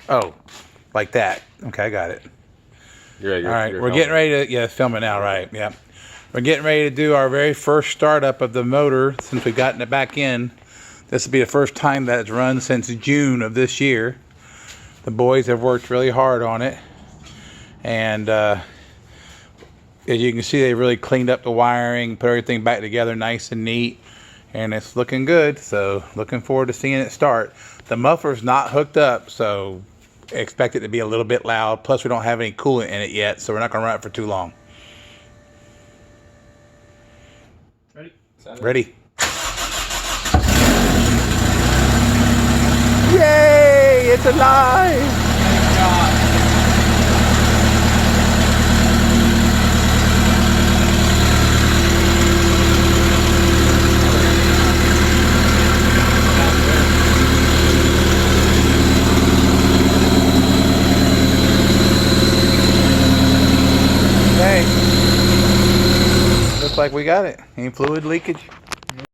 Oh, like that. Okay, I got it. Yeah, all right, we're getting ready to, yeah, film it now, right, yeah. We're getting ready to do our very first startup of the motor since we've gotten it back in. This will be the first time that it's run since June of this year. The boys have worked really hard on it. And as you can see, they really cleaned up the wiring, put everything back together nice and neat. And it's looking good, so looking forward to seeing it start. The muffler's not hooked up, so expect it to be a little bit loud. Plus, we don't have any coolant in it yet, so we're not going to run it for too long. Ready? Ready. Yay! It's alive! Thank God. Hey, looks like we got it. Any fluid leakage?